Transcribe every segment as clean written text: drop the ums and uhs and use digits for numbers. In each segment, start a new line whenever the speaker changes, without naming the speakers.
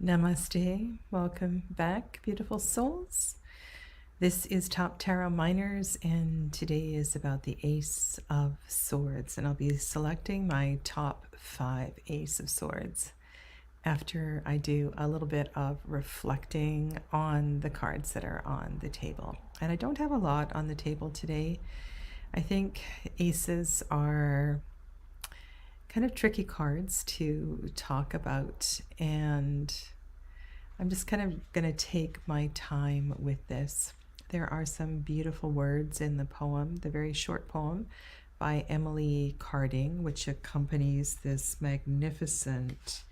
Namaste. Welcome back, beautiful souls. This is Top Tarot Minors, and today is about the Ace of Swords, and I'll be selecting my top 5 Ace of Swords after I do a little bit of reflecting on the cards that are on the table. And I don't have a lot on the table today. I think aces are kind of tricky cards to talk about, and I'm just kind of going to take my time with this. There are some beautiful words in the poem, the very short poem by Emily Carding, which accompanies this magnificent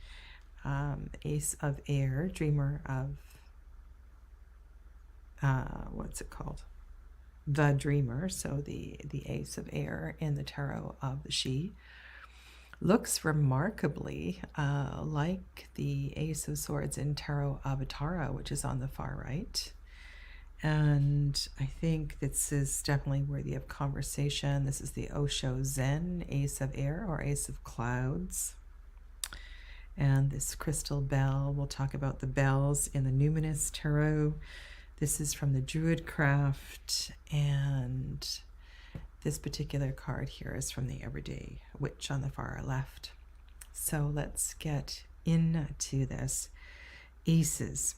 Ace of Air, Dreamer of, what's it called? The Dreamer, so the Ace of Air in the Tarot of the She. Looks remarkably like the Ace of Swords in Tarot of Tara, which is on the far right. And I think this is definitely worthy of conversation. This is the Osho Zen Ace of Air, or Ace of Clouds. And this crystal bell, we'll talk about the bells in the Numinous Tarot. This is from the Druid Craft, and this particular card here is from the Everyday Witch on the far left. So let's get into this. Aces.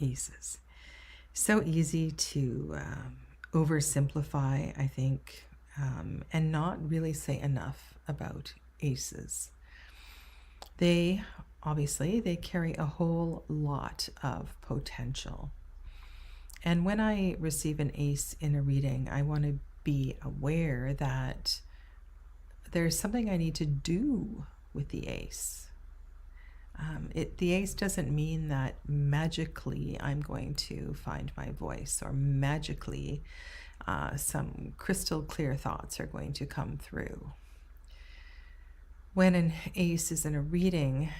Aces. So easy to oversimplify, I think, and not really say enough about aces. They carry a whole lot of potential. And when I receive an ace in a reading, I want to be aware that there's something I need to do with the ace. The ace doesn't mean that magically I'm going to find my voice, or magically some crystal clear thoughts are going to come through. When an ace is in a reading,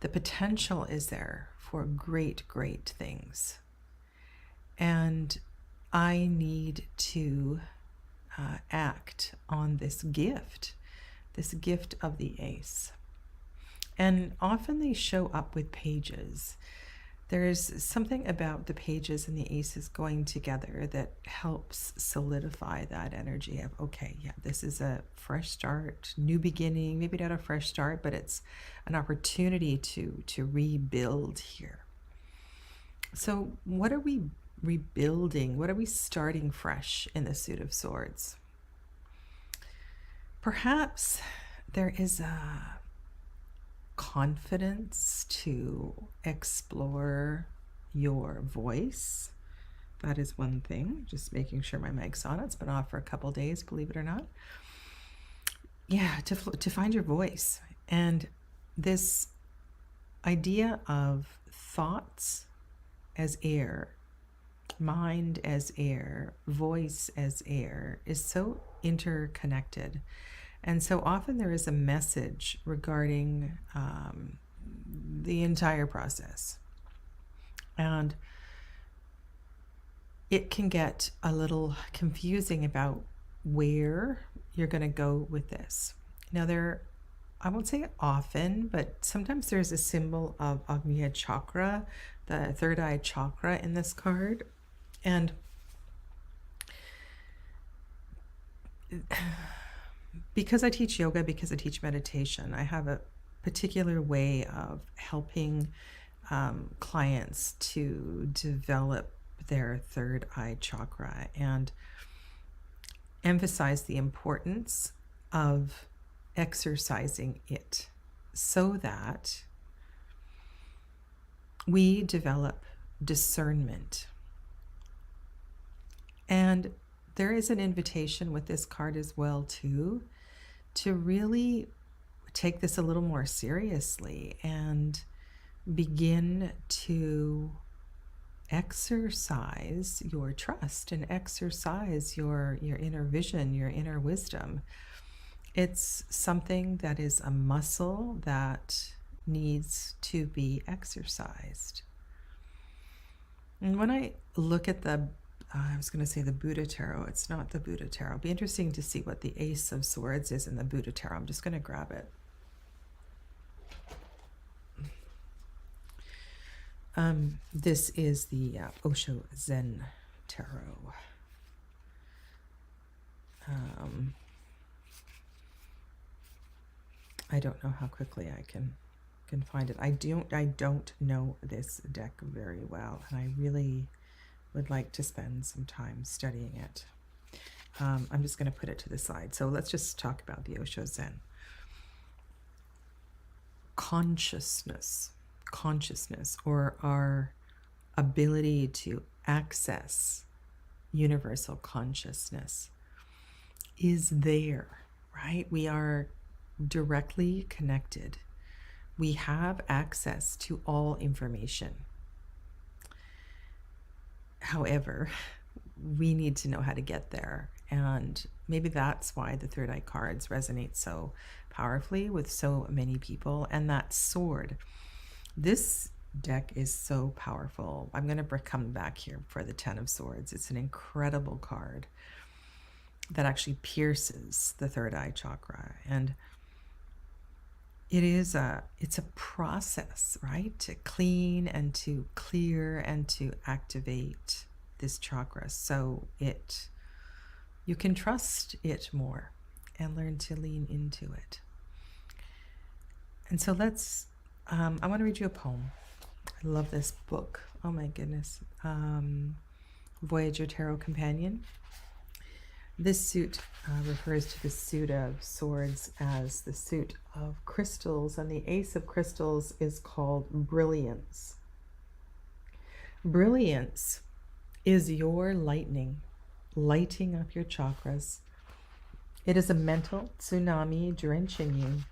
the potential is there for great, great things. And I need to act on this gift of the ace. And often they show up with pages. There's something about the pages and the aces going together that helps solidify that energy of, okay, yeah, this is a fresh start, new beginning, maybe not a fresh start, but it's an opportunity to rebuild here. So what are we rebuilding? What are we starting fresh in the Suit of Swords? Perhaps there is a confidence to explore your voice. That is one thing. Just making sure my mic's on. It's been off for a couple days, believe it or not. Yeah, to find your voice. And this idea of thoughts as air, mind as air, voice as air is so interconnected. And so often there is a message regarding the entire process. And it can get a little confusing about where you're going to go with this. Now I won't say often, but sometimes there's a symbol of Agnya Chakra, the third eye chakra in this card. And because I teach yoga, because I teach meditation, I have a particular way of helping clients to develop their third eye chakra and emphasize the importance of exercising it so that we develop discernment. And there is an invitation with this card as well, too, to really take this a little more seriously and begin to exercise your trust and exercise your inner vision, your inner wisdom. It's something that is a muscle that needs to be exercised. And when I look at I was going to say the Buddha Tarot. It's not the Buddha Tarot. It'd be interesting to see what the Ace of Swords is in the Buddha Tarot. I'm just going to grab it. This is the Osho Zen Tarot. I don't know how quickly I can find it. I don't know this deck very well, and I really would like to spend some time studying it. I'm just going to put it to the side. So let's just talk about the Osho Zen. Consciousness, or our ability to access universal consciousness is there, right? We are directly connected. We have access to all information. However, we need to know how to get there. And maybe that's why the third eye cards resonate so powerfully with so many people. And that sword. This deck is so powerful. I'm going to come back here for the Ten of Swords. It's an incredible card that actually pierces the third eye chakra. And it's a process, right? To clean and to clear and to activate this chakra so you can trust it more and learn to lean into it. And so I want to read you a poem. I love this book. Oh my goodness. Voyager Tarot Companion. This suit refers to the suit of swords as the suit of crystals, and the ace of crystals is called brilliance. Brilliance is your lightning, lighting up your chakras. It is a mental tsunami drenching you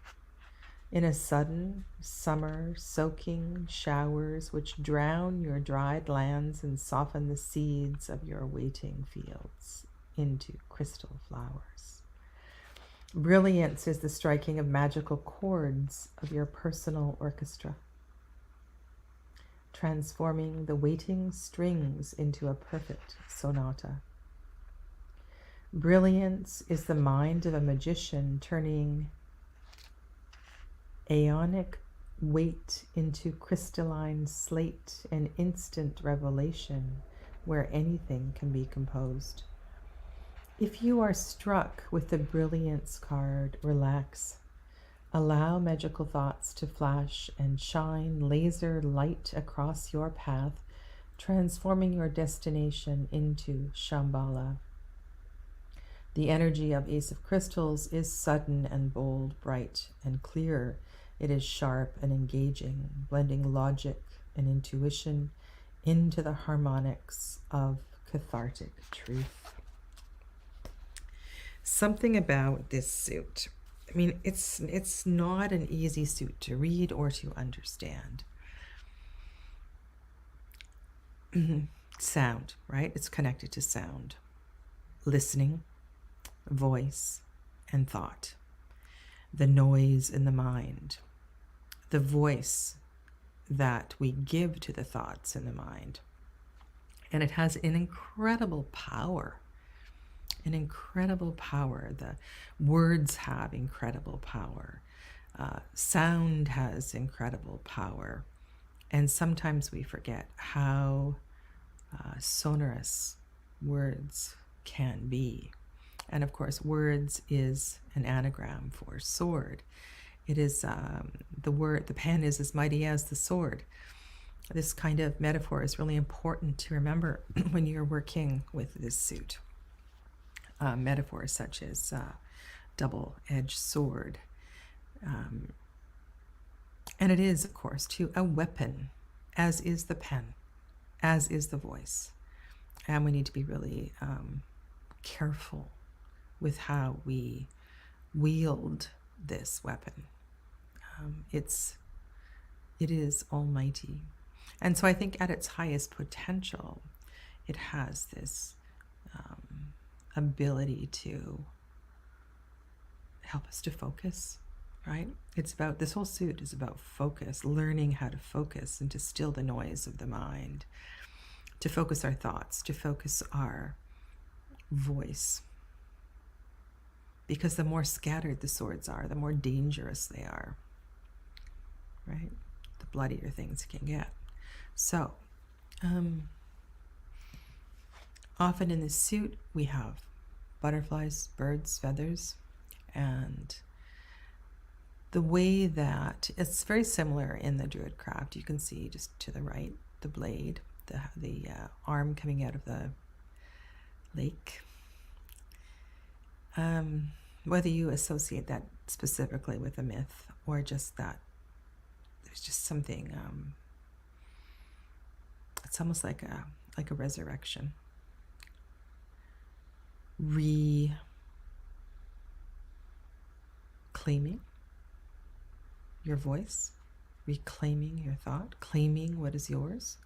in a sudden summer soaking showers which drown your dried lands and soften the seeds of your waiting fields into crystal flowers. Brilliance is the striking of magical chords of your personal orchestra, transforming the waiting strings into a perfect sonata. Brilliance is the mind of a magician turning aeonic weight into crystalline slate, an instant revelation where anything can be composed. If you are struck with the brilliance card, relax. Allow magical thoughts to flash and shine laser light across your path, transforming your destination into Shambhala. The energy of Ace of Crystals is sudden and bold, bright and clear. It is sharp and engaging, blending logic and intuition into the harmonics of cathartic truth. Something about this suit. I mean, it's not an easy suit to read or to understand. Sound, right? It's connected to sound. Listening, voice, and thought. The noise in the mind. The voice that we give to the thoughts in the mind. And it has an incredible power. The words have incredible power. Sound has incredible power. And sometimes we forget how sonorous words can be. And of course, words is an anagram for sword. It is the pen is as mighty as the sword. This kind of metaphor is really important to remember when you're working with this suit. Metaphors such as double-edged sword. And it is, of course, too, a weapon, as is the pen, as is the voice. And we need to be really careful with how we wield this weapon. It is almighty. And so I think at its highest potential, it has this ability to help us to focus, right? This whole suit is about focus, learning how to focus and to still the noise of the mind, to focus our thoughts, to focus our voice. Because the more scattered the swords are, the more dangerous they are, right? The bloodier things can get. So, often in this suit, we have butterflies, birds, feathers, and the way that it's very similar in the Druid craft. You can see just to the right, the blade, the arm coming out of the lake. Whether you associate that specifically with a myth or just that there's just something, it's almost like a resurrection. Reclaiming your voice, reclaiming your thought, claiming what is yours.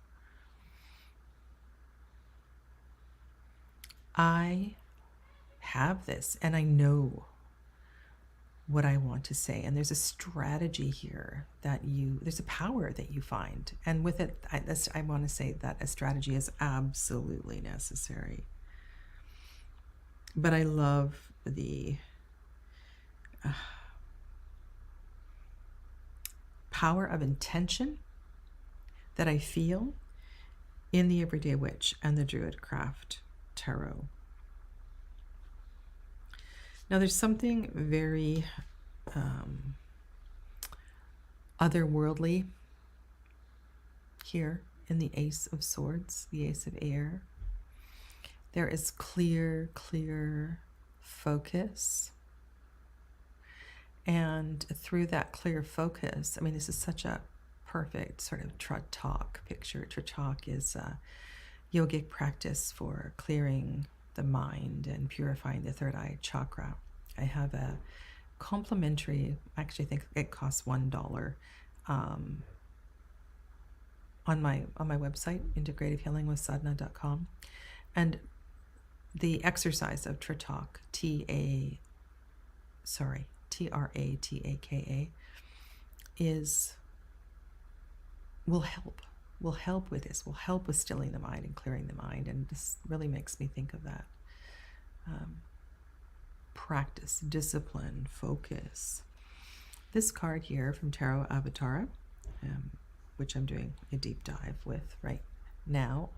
I have this and I know what I want to say, and there's a strategy here that there's a power that you find, and with it I want to say that a strategy is absolutely necessary. But I love the power of intention that I feel in the Everyday Witch and the Druid Craft Tarot. Now there's something very otherworldly here in the Ace of Swords, the Ace of Air. There is clear focus. And through that clear focus, I mean, this is such a perfect sort of THROUGH picture. THROUGH is a yogic practice for clearing the mind and purifying the third eye chakra. I have a complimentary, actually I think it costs $1, on my website, integrativehealingwithsadhana.com. And the exercise of THROUGH, TRATAKA, will help with this, will help with stilling the mind and clearing the mind. And this really makes me think of that. Practice, discipline, focus. This card here from Tarot Avatara, which I'm doing a deep dive with right now,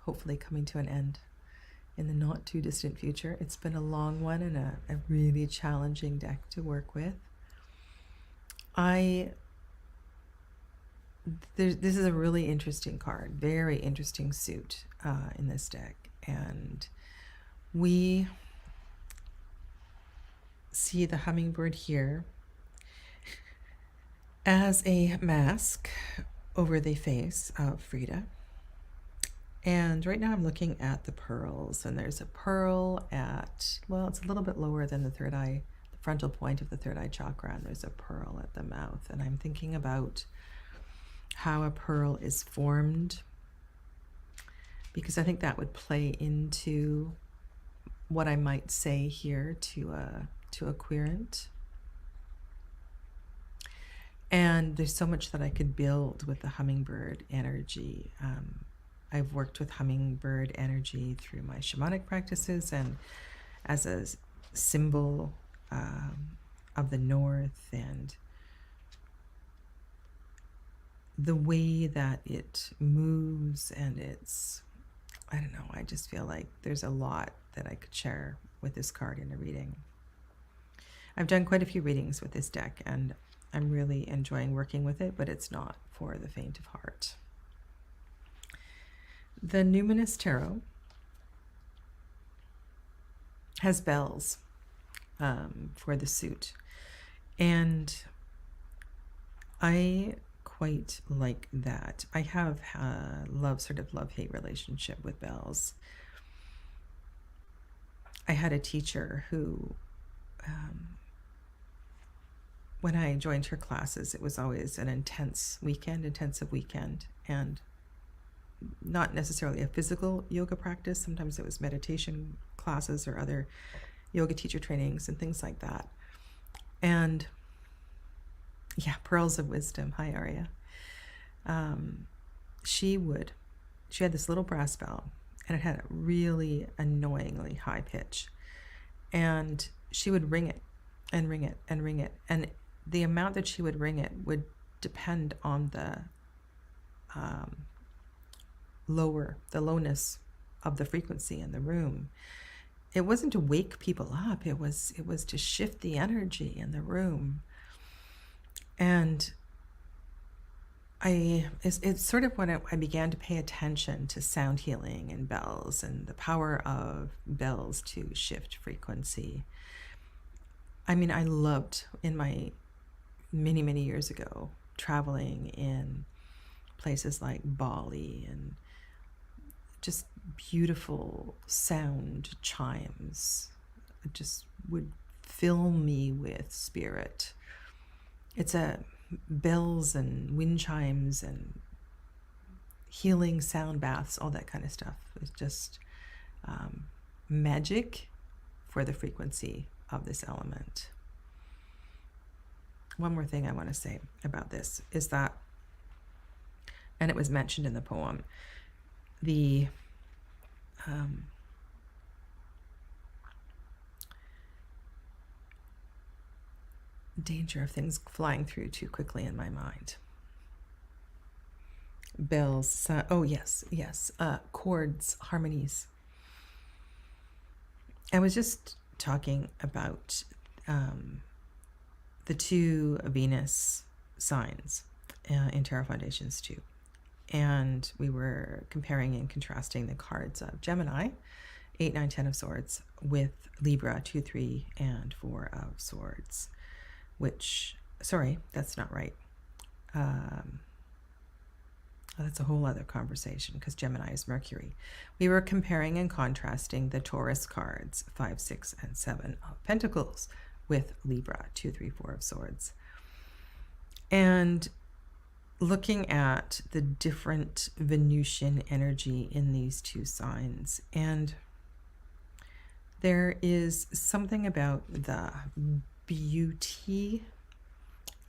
hopefully coming to an end in the not too distant future. It's been a long one and a really challenging deck to work with. This is a really interesting card, very interesting suit in this deck, and we see the hummingbird here as a mask over the face of Frida. And right now I'm looking at the pearls, and there's a pearl at, well, it's a little bit lower than the third eye, the frontal point of the third eye chakra, and there's a pearl at the mouth. And I'm thinking about how a pearl is formed, because I think that would play into what I might say here to a querent. And there's so much that I could build with the hummingbird energy. I've worked with hummingbird energy through my shamanic practices and as a symbol of the north, and the way that it moves, and it's, I don't know, I just feel like there's a lot that I could share with this card in a reading. I've done quite a few readings with this deck, and I'm really enjoying working with it, but it's not for the faint of heart. The Numinous Tarot has bells for the suit, and I quite like that. I have a love-hate relationship with bells. I had a teacher who, when I joined her classes, it was always an intensive weekend, and not necessarily a physical yoga practice. Sometimes it was meditation classes or other yoga teacher trainings and things like that. And yeah, pearls of wisdom. Hi, Arya. She had this little brass bell, and it had a really annoyingly high pitch, and she would ring it and ring it and ring it, and the amount that she would ring it would depend on the lower the lowness of the frequency in the room. It wasn't to wake people up. It was to shift the energy in the room. And it's sort of when I began to pay attention to sound healing and bells and the power of bells to shift frequency. I mean, I loved in my many, many years ago traveling in places like Bali and just beautiful sound chimes just would fill me with spirit. It's bells and wind chimes and healing sound baths, all that kind of stuff. It's just magic for the frequency of this element. One more thing I want to say about this is that, and it was mentioned in the poem, the danger of things flying through too quickly in my mind. Bells, chords, harmonies. I was just talking about the two Venus signs in Tarot Foundations 2. And we were comparing and contrasting the cards of Gemini, 8, 9, 10 of Swords, with Libra, 2, 3, and 4 of Swords. Which, sorry, that's not right. That's a whole other conversation because Gemini is Mercury. We were comparing and contrasting the Taurus cards, 5, 6, and 7 of Pentacles, with Libra, 2, 3, 4 of Swords. And looking at the different Venusian energy in these two signs. And there is something about the beauty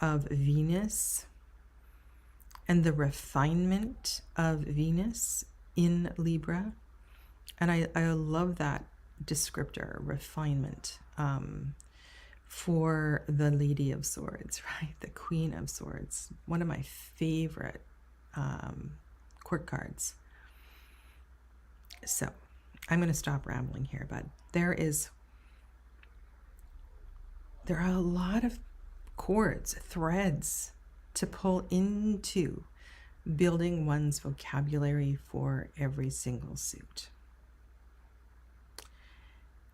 of Venus and the refinement of Venus in Libra. And I love that descriptor, refinement, for the Lady of Swords, right? The Queen of Swords, one of my favorite court cards. So I'm going to stop rambling here, but there are a lot of cords, threads to pull into building one's vocabulary for every single suit.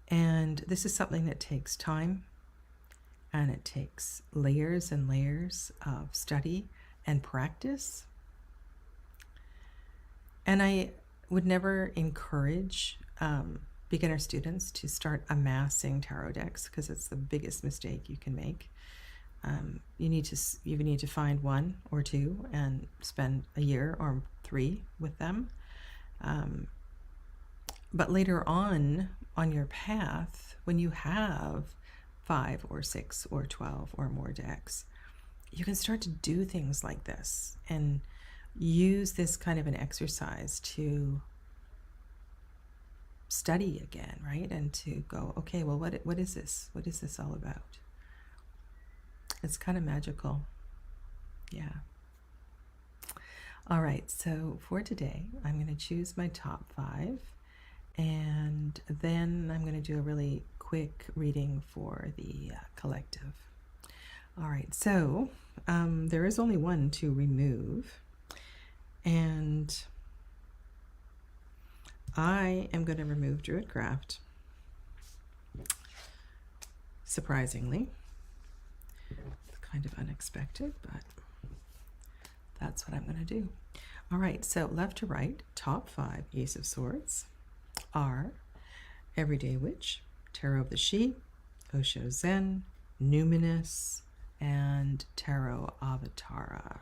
And this is something that takes time, and it takes layers and layers of study and practice. And I would never encourage beginner students to start amassing tarot decks because it's the biggest mistake you can make. You need to find one or two and spend a year or 3 with them. But later on your path, when you have 5 or 6 or 12 or more decks, you can start to do things like this and use this kind of an exercise to study again, right? And to go, okay, well, what is this? What is this all about? It's kind of magical. Yeah. All right, so for today, I'm going to choose my top 5, and then I'm going to do a really quick reading for the collective. All right, so there is only one to remove, and I am going to remove Druidcraft. Surprisingly, it's kind of unexpected, but that's what I'm going to do. All right, so left to right, top 5 Ace of Swords are Everyday Witch, Tarot of the She, Osho Zen, Numinous, and Tarot Avatara.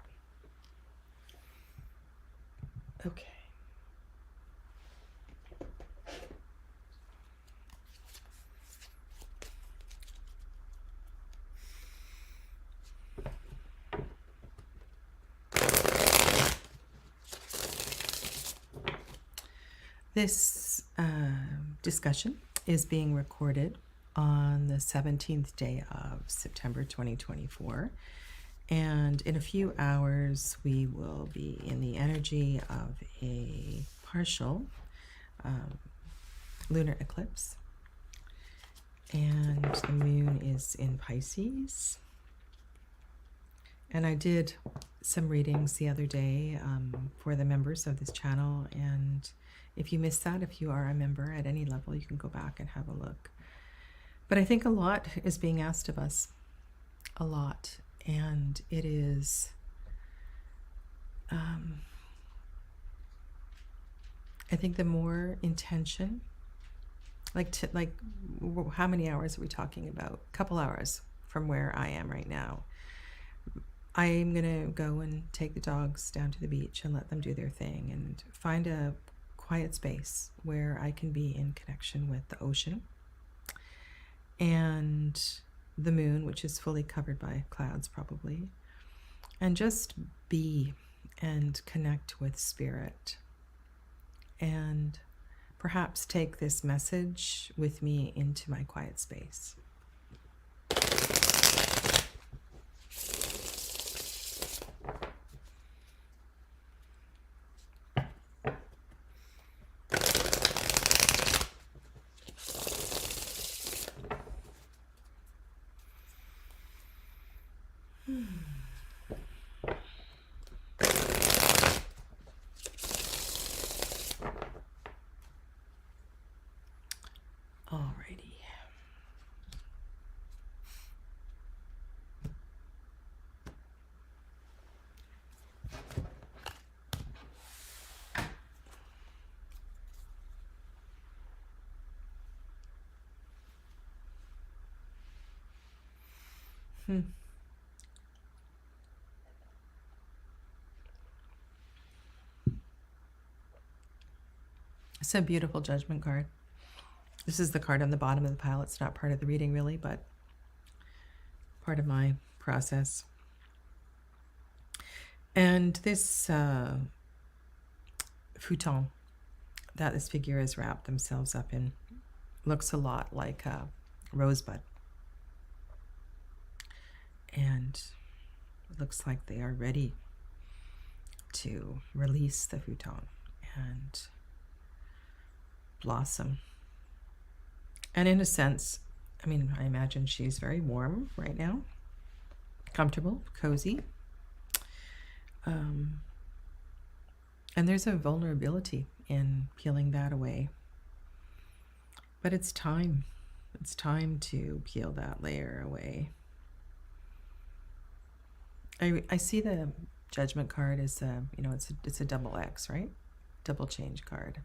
Okay. This discussion is being recorded on the 17th day of September 2024, And in a few hours, we will be in the energy of a partial lunar eclipse. And the moon is in Pisces. And I did some readings the other day for the members of this channel. And if you missed that, if you are a member at any level, you can go back and have a look. But I think a lot is being asked of us. A lot. And it is I think the more intention, like how many hours are we talking about? A couple hours from where I am right now. I'm going to go and take the dogs down to the beach and let them do their thing and find a quiet space where I can be in connection with the ocean and the moon, which is fully covered by clouds probably, and just be and connect with spirit, and perhaps take this message with me into my quiet space. Alrighty. It's a beautiful judgment card. This is the card on the bottom of the pile. It's not part of the reading really, but part of my process. And this futon that this figure has wrapped themselves up in looks a lot like a rosebud. And it looks like they are ready to release the futon and blossom. And in a sense, I mean, I imagine she's very warm right now, comfortable, cozy. And there's a vulnerability in peeling that away. But it's time. It's time to peel that layer away. I see the judgment card as a, you know, it's a double X, right? Double change card.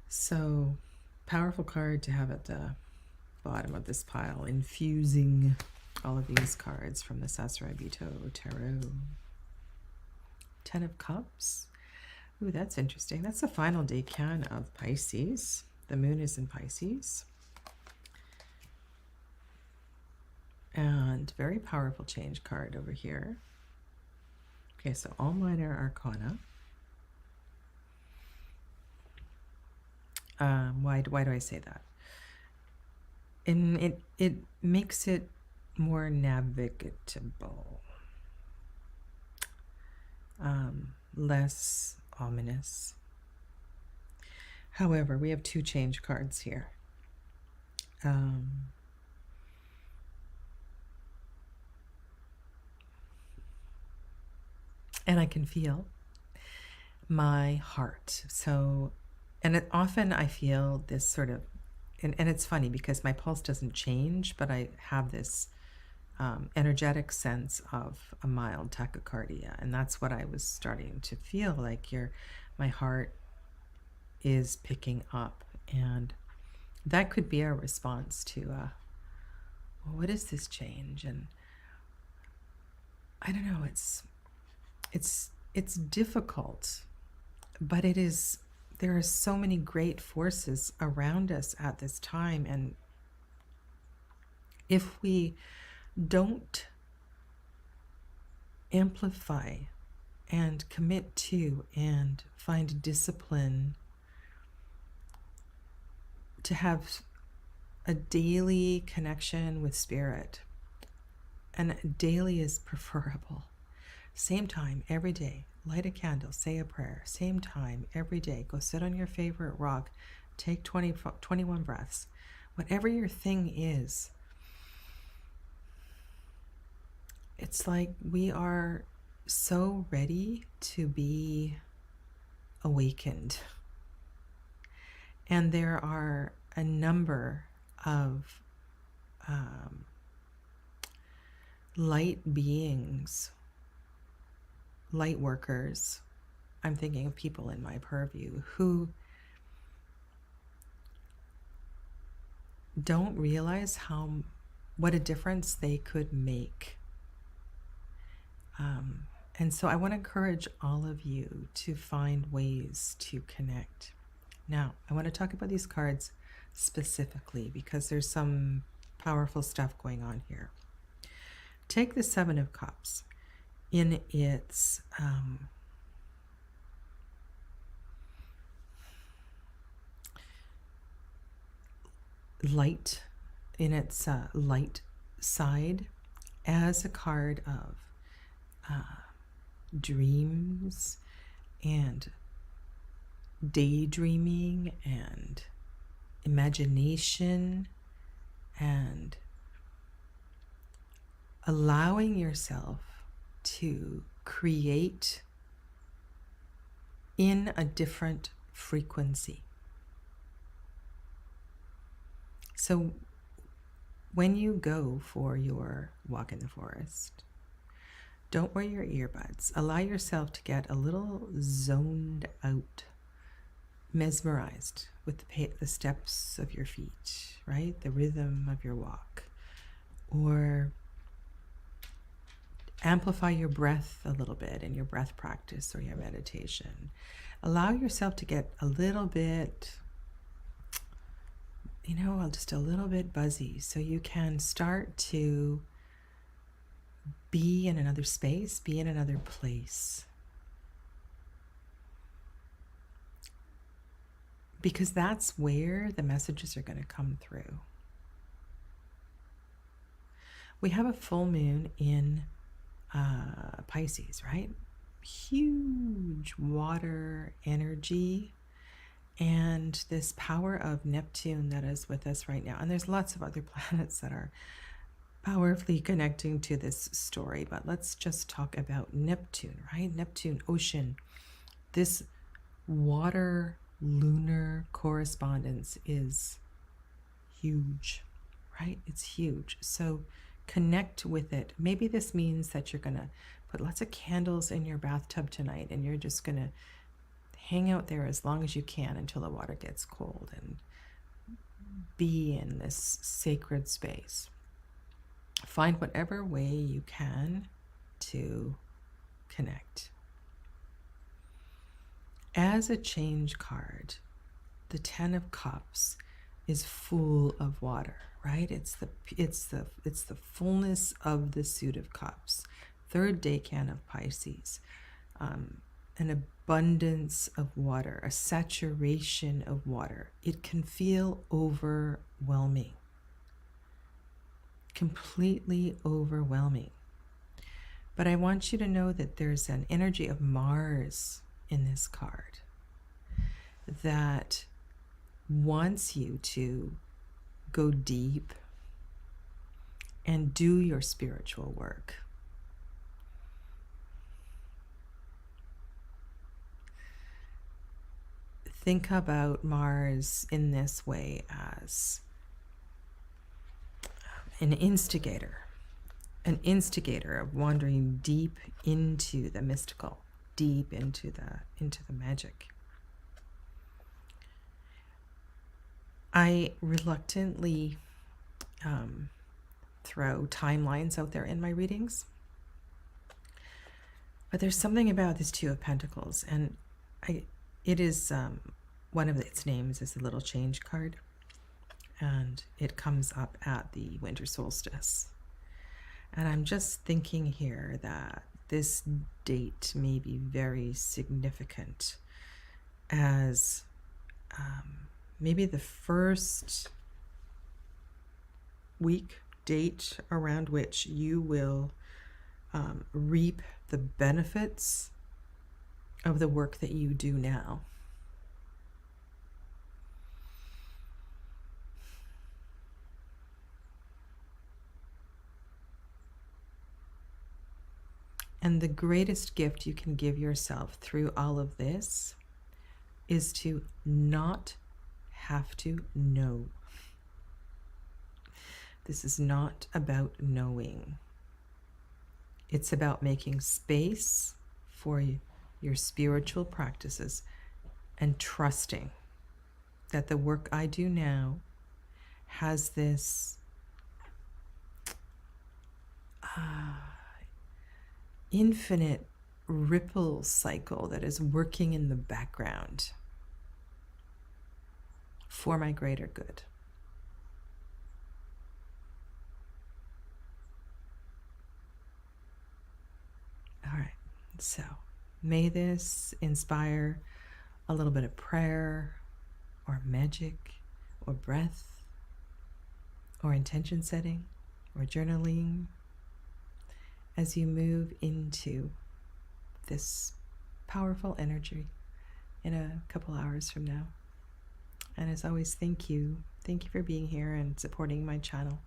So powerful card to have at the bottom of this pile, infusing all of these cards from the Sasarabito Tarot. 10 of Cups. Ooh, that's interesting. That's the final decan of Pisces. The moon is in Pisces. And very powerful change card over here. Okay, so all minor arcana. Why do I say that? And it makes it more navigatable, less ominous. However, we have two change cards here. And I can feel my heart. So, and often I feel this sort of, and it's funny because my pulse doesn't change, but I have this energetic sense of a mild tachycardia. And that's what I was starting to feel like my heart is picking up. And that could be a response to, well, what is this change? And I don't know, it's difficult, but there are so many great forces around us at this time. And if we don't amplify and commit to and find discipline to have a daily connection with spirit, and daily is preferable. Same time every day, light a candle, say a prayer. Same time every day, go sit on your favorite rock, take 21 breaths. Whatever your thing is, it's like we are so ready to be awakened. And there are a number of light beings, light workers, I'm thinking of people in my purview, who don't realize what a difference they could make. And so I want to encourage all of you to find ways to connect. Now, I want to talk about these cards specifically because there's some powerful stuff going on here. Take the Seven of Cups in its light, in its light side, as a card of dreams and daydreaming and imagination and allowing yourself to create in a different frequency. So when you go for your walk in the forest, don't wear your earbuds. Allow yourself to get a little zoned out, mesmerized with the steps of your feet, right? The rhythm of your walk. Or amplify your breath a little bit in your breath practice or your meditation. Allow yourself to get a little bit, just a little bit buzzy so you can start to be in another space, be in another place. Because that's where the messages are going to come through. We have a full moon in Pisces, right? Huge water energy and this power of Neptune that is with us right now. And there's lots of other planets that are powerfully connecting to this story, but let's just talk about Neptune, right? Neptune, ocean. This water lunar correspondence is huge, right? It's huge. So connect with it. Maybe this means that you're going to put lots of candles in your bathtub tonight and you're just going to hang out there as long as you can until the water gets cold and be in this sacred space. Find whatever way you can to connect. As a change card, the Ten of Cups is full of water, right? It's the fullness of the suit of cups. Third decan of Pisces, an abundance of water, a saturation of water. It can feel overwhelming, completely overwhelming. But I want you to know that there's an energy of Mars in this card that wants you to go deep and do your spiritual work. Think about Mars in this way as an instigator of wandering deep into the mystical, deep into the magic. I reluctantly throw timelines out there in my readings, but there's something about this Two of Pentacles, and it is one of its names is the Little Change card, and it comes up at the winter solstice. And I'm just thinking here that this date may be very significant as maybe the first week date around which you will reap the benefits of the work that you do now. And the greatest gift you can give yourself through all of this is to not have to know. This is not about knowing. It's about making space for your spiritual practices and trusting that the work I do now has this infinite ripple cycle that is working in the background for my greater good. All right, so may this inspire a little bit of prayer or magic or breath or intention setting or journaling as you move into this powerful energy in a couple hours from now. And as always, thank you. Thank you for being here and supporting my channel.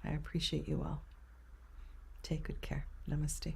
I appreciate you all. Take good care. Namaste.